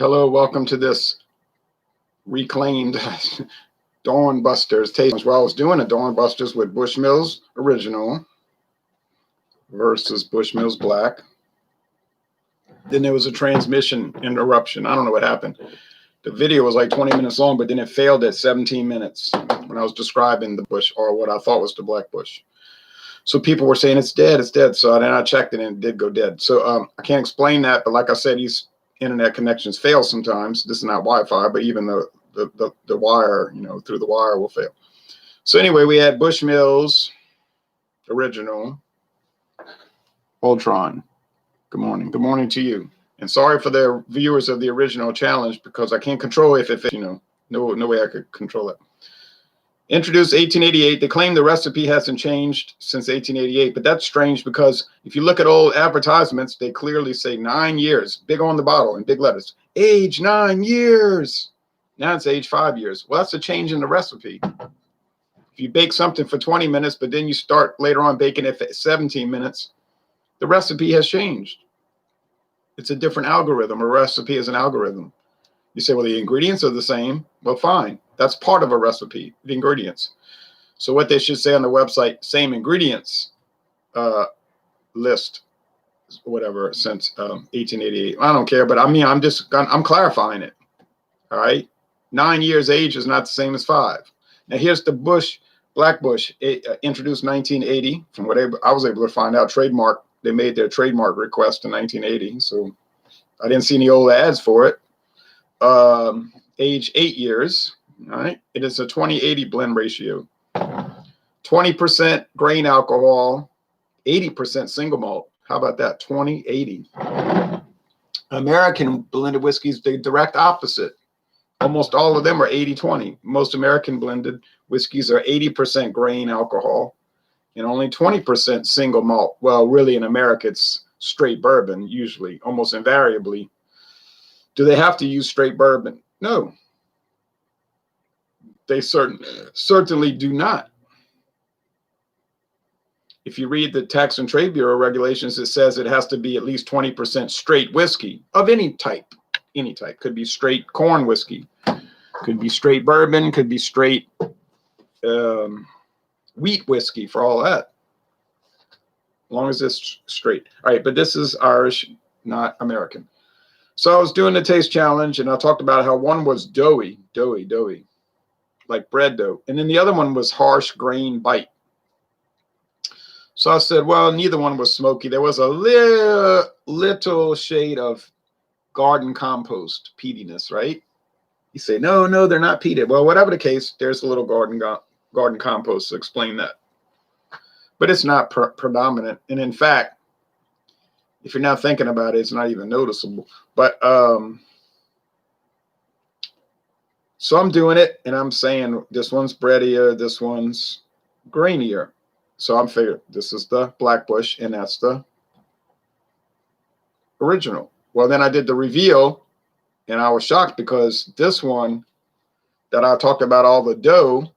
Hello, welcome to this reclaimed Dawn Busters taste. Well, I was doing a Dawn Busters with Bushmills Original versus Bushmills Black. Then there was a transmission interruption. I don't know what happened. The video was like 20 minutes long, but then it failed at 17 minutes when I was describing the bush, or what I thought was the black bush. So people were saying it's dead, it's dead. So then I checked it and it did go dead. So I can't explain that, but like I said, these internet connections fail sometimes. This is not Wi-Fi, but even the wire, through the wire will fail. So anyway, we had Bushmills Original Ultron. Good morning. Good morning to you. And sorry for the viewers of the original challenge, because I can't control if no way I could control it. Introduced 1888. They claim the recipe hasn't changed since 1888, but that's strange because if you look at old advertisements, they clearly say 9 years, big on the bottle in big letters, age 9 years. Now it's age 5 years. Well, that's a change in the recipe. If you bake something for 20 minutes, but then you start later on baking it for 17 minutes, the recipe has changed. It's a different algorithm. A recipe is an algorithm. You say, well, the ingredients are the same. Well, fine. That's part of a recipe, the ingredients. So what they should say on the website, same ingredients list, whatever, since 1888. I don't care, but I mean, I'm clarifying it. All right. 9 years age is not the same as 5. Now here's the Bush, Black Bush, introduced 1980. From what I was able to find out, trademark. They made their trademark request in 1980. So I didn't see any old ads for it. Age 8 years. All right. It is a 20-80 blend ratio. 20% grain alcohol, 80% single malt. How about that? 20-80. American blended whiskeys, the direct opposite. Almost all of them are 80-20. Most American blended whiskeys are 80% grain alcohol and only 20% single malt. Well, really in America, it's straight bourbon, usually, almost invariably. Do they have to use straight bourbon? No. They certainly do not. If you read the Tax and Trade Bureau regulations, it says it has to be at least 20% straight whiskey of any type. Any type. Could be straight corn whiskey. Could be straight bourbon. Could be straight wheat whiskey, for all that. As long as it's straight. All right, but this is Irish, not American. So I was doing the taste challenge, and I talked about how one was doughy, like bread dough. And then the other one was harsh grain bite. So I said, well, neither one was smoky. There was a little shade of garden compost peatiness, right? You say, no, they're not peated. Well, whatever the case, there's a little garden compost to explain that. But it's not predominant. And in fact, if you're not thinking about it, it's not even noticeable. But so I'm doing it, and I'm saying this one's breadier, this one's grainier. So I'm figuring this is the Black Bush, and that's the original. Well, then I did the reveal, and I was shocked because this one that I talked about, all the dough,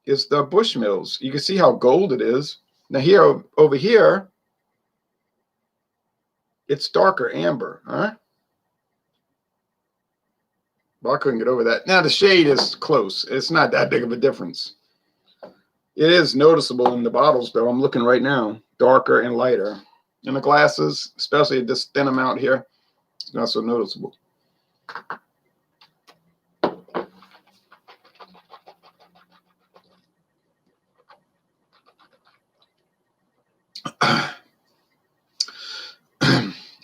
is the Bushmills. You can see how gold it is. Now here, over here, it's darker amber, all right? Well, I couldn't get over that. Now the shade is close. It's not that big of a difference. It is noticeable in the bottles, though. I'm looking right now, darker and lighter. In the glasses, especially this thin amount here, it's not so noticeable.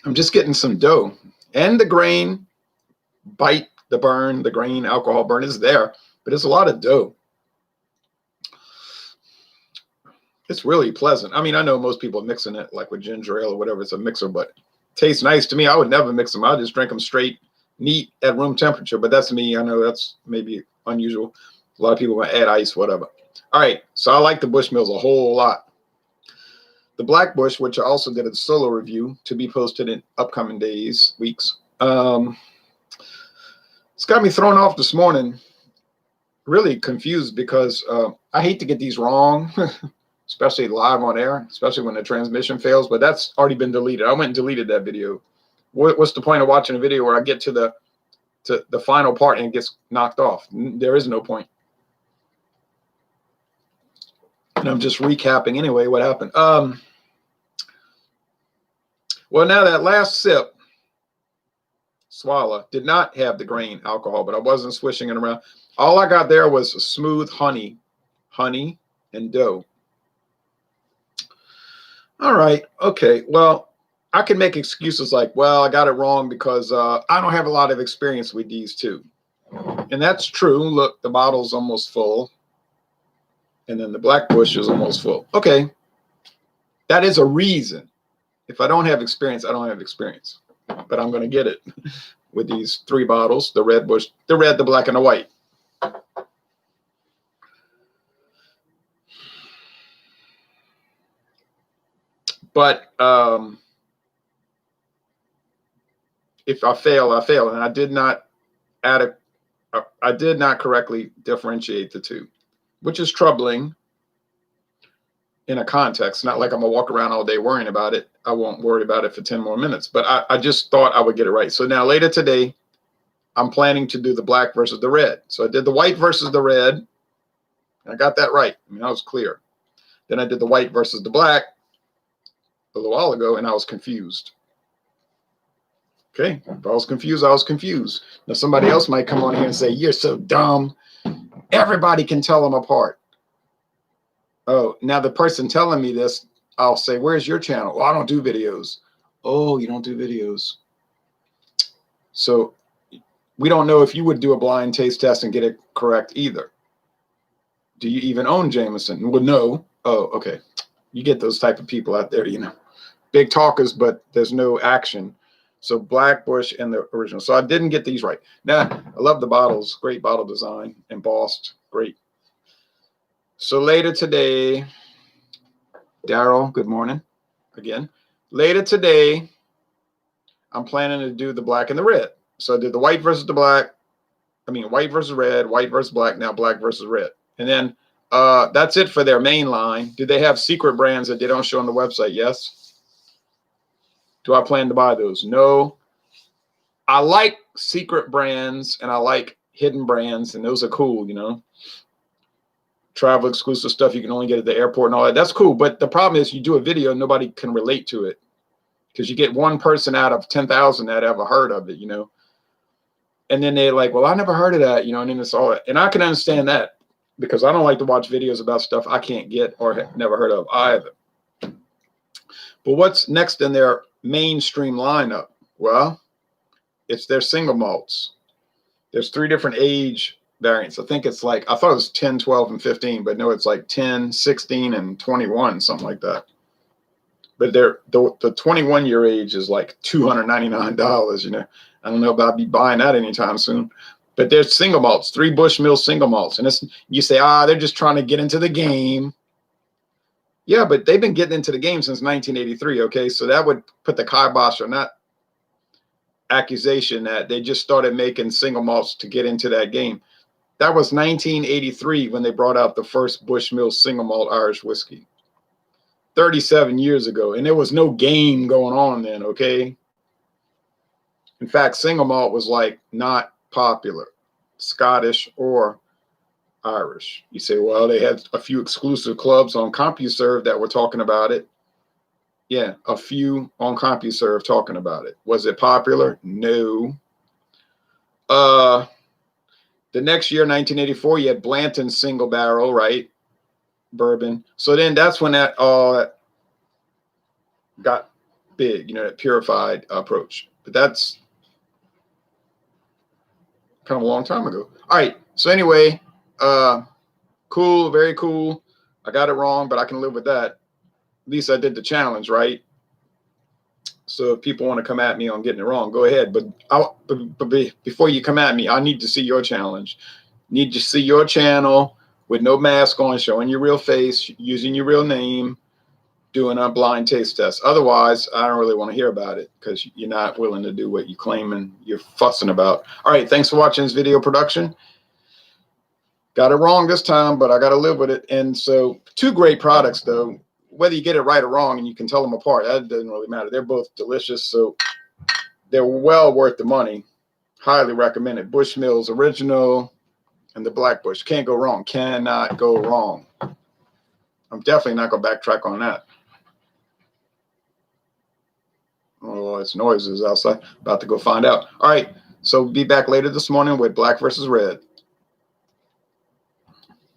I'm just getting some dough, and the grain bite, the burn, the grain alcohol burn is there, but it's a lot of dough. It's really pleasant. I mean, I know most people are mixing it like with ginger ale or whatever. It's a mixer, but it tastes nice to me. I would never mix them. I'll just drink them straight, neat, at room temperature. But that's me. I know that's maybe unusual. A lot of people want to add ice, whatever. All right. So I like the Bushmills a whole lot. The Black Bush, which I also did a solo review to be posted in upcoming days, weeks. It's got me thrown off this morning. Really confused because I hate to get these wrong. Especially live on air, especially when the transmission fails, but that's already been deleted. I went and deleted that video. What's the point of watching a video where I get to the to the final part and it gets knocked off. There is no point. And I'm just recapping anyway what happened. Well, now that last sip, swallow, did not have the grain alcohol, but I wasn't swishing it around. All I got there was a smooth honey and dough. All right. Okay. Well, I can make excuses like, well, I got it wrong because I don't have a lot of experience with these two. And that's true. Look, the bottle's almost full. And then the Black Bush is almost full. Okay. That is a reason. If I don't have experience, I don't have experience. But I'm going to get it with these 3 bottles, the red Bush, the red, the black, and the white. But if I fail, I fail. And I did not correctly differentiate the two, which is troubling in a context. Not like I'm gonna walk around all day worrying about it. I won't worry about it for 10 more minutes, but I just thought I would get it right. So now later today, I'm planning to do the black versus the red. So I did the white versus the red. I got that right. I mean, that was clear. Then I did the white versus the black a little while ago, and I was confused. Okay, if I was confused, I was confused. Now somebody else might come on here and say, you're so dumb. Everybody can tell them apart. Oh, now the person telling me this, I'll say, where's your channel? Well, I don't do videos. Oh, you don't do videos. So we don't know if you would do a blind taste test and get it correct either. Do you even own Jameson? Well, no. Oh, okay. You get those type of people out there, you know, big talkers, but there's no action. So Black Bush and the original. So I didn't get these right. Now, I love the bottles. Great bottle design. Embossed. Great. So later today, Daryl, good morning again. Later today, I'm planning to do the black and the red. So I did the white versus the black. I mean, white versus red, white versus black, now black versus red. And then that's it for their main line. Do they have secret brands that they don't show on the website? Yes. Do I plan to buy those? No. I like secret brands and I like hidden brands, and those are cool, you know. Travel exclusive stuff you can only get at the airport and all that. That's cool. But the problem is you do a video, nobody can relate to it because you get one person out of 10,000 that ever heard of it, you know. And then they're like, well, I never heard of that, you know, and then it's all, and I can understand that because I don't like to watch videos about stuff I can't get or have never heard of either. But what's next in their mainstream lineup? Well, it's their single malts. There's 3 different age variants. I think it's like, I thought it was 10, 12, and 15, but no, it's like 10, 16, and 21, something like that. But the 21-year age is like $299, you know. I don't know about me buying that anytime soon. But there's single malts, 3 Bushmills single malts. And it's, you say, they're just trying to get into the game. Yeah, but they've been getting into the game since 1983, okay? So that would put the kibosh on that accusation that they just started making single malts to get into that game. That was 1983 when they brought out the first Bushmills single malt Irish whiskey. 37 years ago. And there was no game going on then, okay? In fact, single malt was like not popular, Scottish or Irish. You say, well, they had a few exclusive clubs on CompuServe that were talking about it. Yeah, a few on CompuServe talking about it. Was it popular? No. The next year, 1984, you had Blanton single barrel, right? Bourbon. So then that's when that got big, you know, that purified approach. But that's kind of a long time ago. All right. So anyway, cool, very cool. I got it wrong, but I can live with that. At least I did the challenge, right? So if people want to come at me on getting it wrong, go ahead. But before you come at me, I need to see your challenge. Need to see your channel with no mask on, showing your real face, using your real name, doing a blind taste test. Otherwise, I don't really want to hear about it because you're not willing to do what you claim and you're fussing about. All right, thanks for watching this video production. Got it wrong this time, but I got to live with it. And so 2 great products, though. Whether you get it right or wrong and you can tell them apart, that doesn't really matter. They're both delicious, so they're well worth the money. Highly recommended. Bushmills original and the Black Bush. Can't go wrong. Cannot go wrong. I'm definitely not going to backtrack on that. Oh, it's noises outside. About to go find out. All right. So be back later this morning with Black versus Red.